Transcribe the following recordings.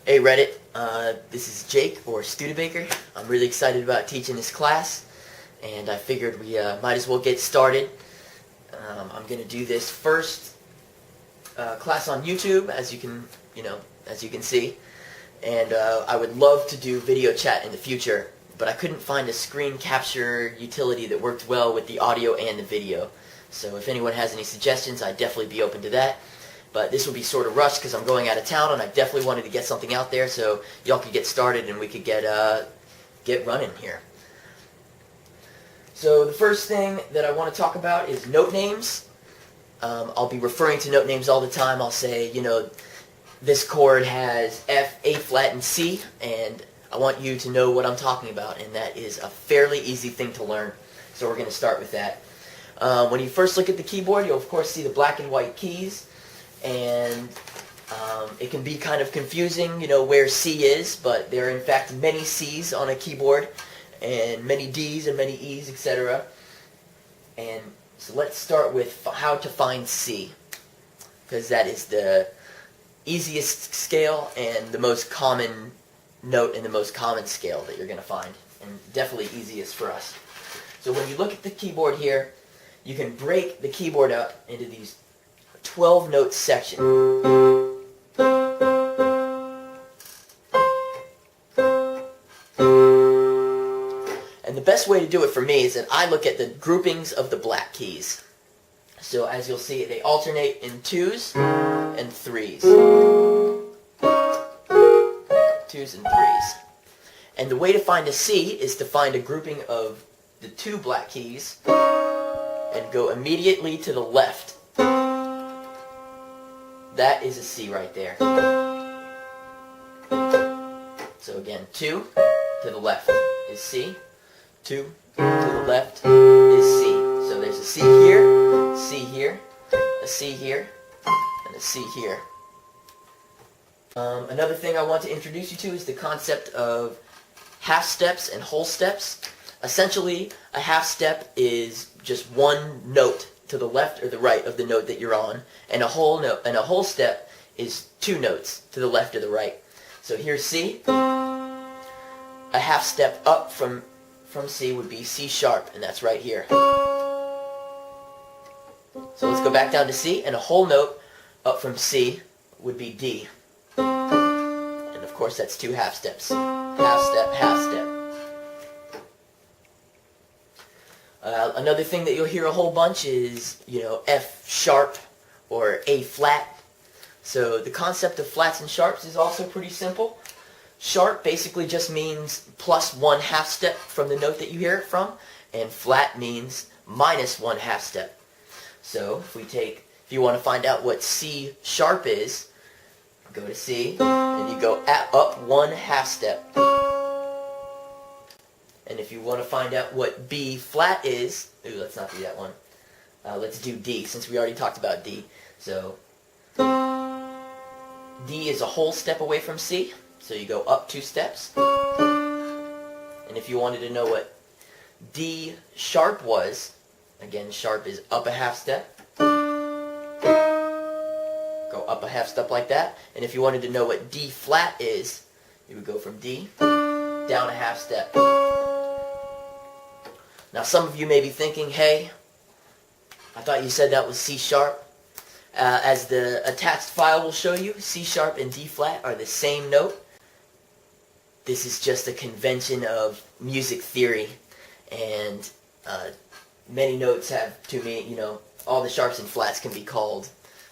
Hey Reddit, this is Jake, or Studebaker. I'm really excited about teaching this class, and I figured we might as well get started. I'm going to do this first class on YouTube, as you can see, and I would love to do video chat in the future, but I couldn't find a screen capture utility that worked well with the audio and the video. So if anyone has any suggestions, I'd definitely be open to that. But this will be sort of rushed because I'm going out of town, and I definitely wanted to get something out there so y'all could get started and we could get running here. So the first thing that I want to talk about is note names. I'll be referring to note names all the time. I'll say, this chord has F, A flat, and C, and I want you to know what I'm talking about, and that is a fairly easy thing to learn. So we're going to start with that. When you first look at the keyboard, you'll of course see the black and white keys. And it can be kind of confusing, where C is, but there are in fact many C's on a keyboard, and many D's and many E's, etc. And so let's start with how to find C, because that is the easiest scale and the most common note and the most common scale that you're going to find, and definitely easiest for us. So when you look at the keyboard here, you can break the keyboard up into these 12-note section. And the best way to do it for me is that I look at the groupings of the black keys. So as you'll see, they alternate in 2s and 3s. 2s and 3s. And the way to find a C is to find a grouping of the 2 black keys and go immediately to the left. That is a C right there. So again, 2 to the left is C. 2 to the left is C. So there's a C here, a C here, and a C here. Another thing I want to introduce you to is the concept of half steps and whole steps. Essentially, a half step is just one note to the left or the right of the note that you're on, and a whole step is 2 notes to the left or the right. So here's C. A half step up from C would be C sharp, and that's right here. So let's go back down to C, and a whole note up from C would be D. And of course that's 2 half steps. Half step, half step. Another thing that you'll hear a whole bunch is, F sharp or A flat. So the concept of flats and sharps is also pretty simple. Sharp basically just means plus 1 half step from the note that you hear it from, and flat means minus 1 half step. So if you want to find out what C sharp is, go to C, and you go up 1 half step. And if you want to find out what B flat is, let's not do that one. Let's do D, since we already talked about D. So D is a whole step away from C, so you go up 2 steps. And if you wanted to know what D sharp was, again, sharp is up a half step. Go up a half step like that. And if you wanted to know what D flat is, you would go from D down a half step. Now some of you may be thinking, hey, I thought you said that was C sharp. As the attached file will show you, C sharp and D flat are the same note. This is just a convention of music theory, and many notes have, to me, all the sharps and flats can be called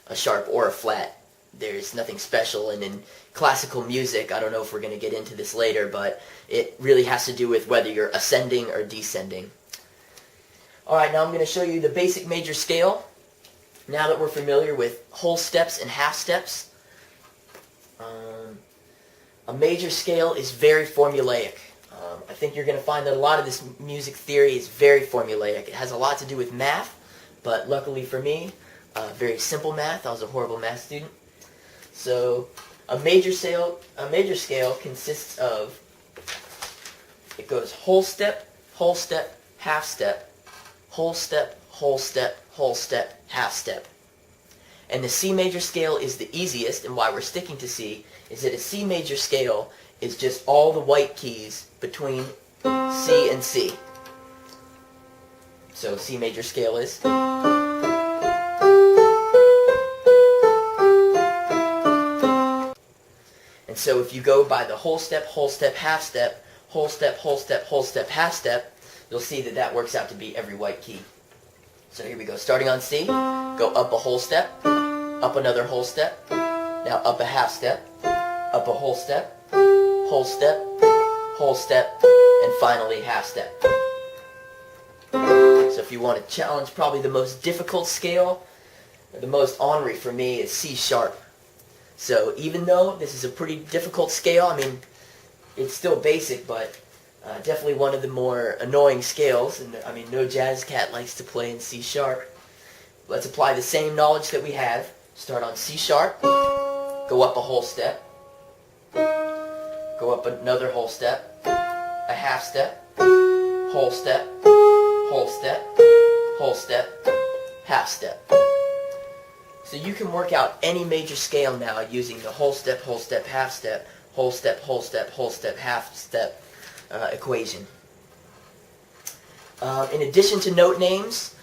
a sharp or a flat. There's nothing special, and in classical music, I don't know if we're going to get into this later, but it really has to do with whether you're ascending or descending. Alright, now I'm going to show you the basic major scale. Now that we're familiar with whole steps and half steps, a major scale is very formulaic. I think you're going to find that a lot of this music theory is very formulaic. It has a lot to do with math, but luckily for me, very simple math. I was a horrible math student. So a major scale consists of, it goes whole step, half step, whole step, whole step, whole step, half step. And the C major scale is the easiest, and why we're sticking to C is that a C major scale is just all the white keys between C and C. So C major scale is. And so if you go by the whole step, half step, whole step, whole step, whole step, half step, you'll see that that works out to be every white key. So here we go. Starting on C, go up a whole step, up another whole step, now up a half step, up a whole step, whole step, whole step, and finally half step. So if you want to challenge probably the most difficult scale, or the most ornery for me, is C sharp. So even though this is a pretty difficult scale, I mean, it's still basic, but definitely one of the more annoying scales. And I mean, no jazz cat likes to play in C sharp. Let's apply the same knowledge that we have. Start on C sharp, go up a whole step, go up another whole step, a half step, whole step, whole step, whole step, half step. So you can work out any major scale now using the whole step, half step, whole step, whole step, whole step, half step equation. In addition to note names,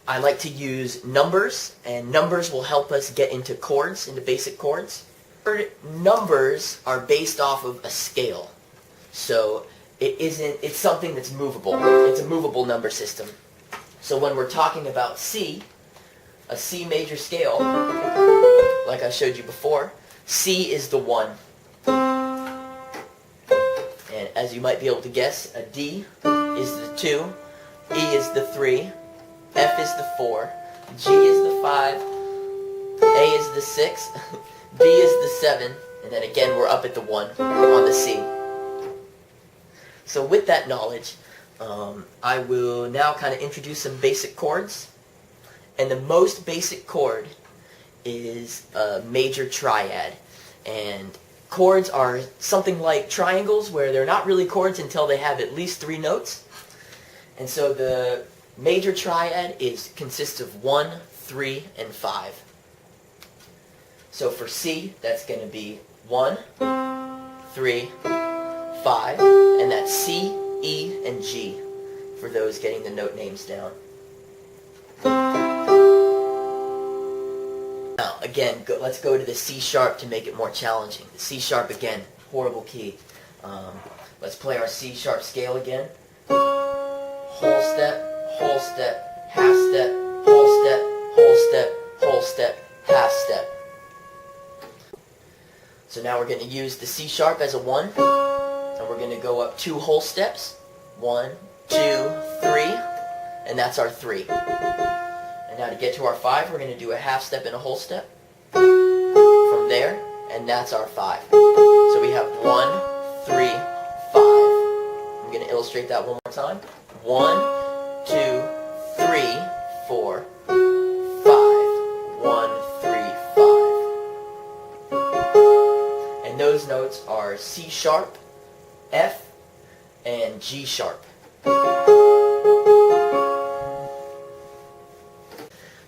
I like to use numbers, and numbers will help us get into chords, into basic chords. Numbers are based off of a scale. So it's something that's movable. It's a movable number system. So when we're talking about C, a C major scale, like I showed you before, C is the 1. And as you might be able to guess, a D is the 2, E is the 3, F is the 4, G is the 5, A is the 6, D is the 7, and then again we're up at the 1 on the C. So with that knowledge, I will now kind of introduce some basic chords. And the most basic chord is a major triad. And chords are something like triangles, where they're not really chords until they have at least 3 notes. And so the major triad consists of 1, 3, and 5. So for C, that's going to be 1, 3, 5, and that's C, E, and G, for those getting the note names down. Now, again, let's go to the C sharp to make it more challenging. The C sharp, again, horrible key. Let's play our C sharp scale again. Whole step, half step, whole step, whole step, whole step, half step. So now we're going to use the C sharp as a 1, and we're going to go up 2 whole steps. 1, 2, 3, and that's our 3. And now to get to our 5, we're going to do a half step and a whole step from there, and that's our 5. So we have 1, 3, 5. I'm going to illustrate that one more time. 1, 2, 3, 4, 5. 1, 3, 5. And those notes are C sharp, F, and G sharp.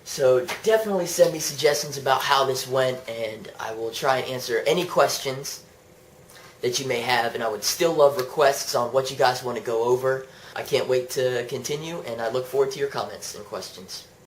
So definitely send me suggestions about how this went, and I will try and answer any questions that you may have, and I would still love requests on what you guys want to go over. I can't wait to continue, and I look forward to your comments and questions.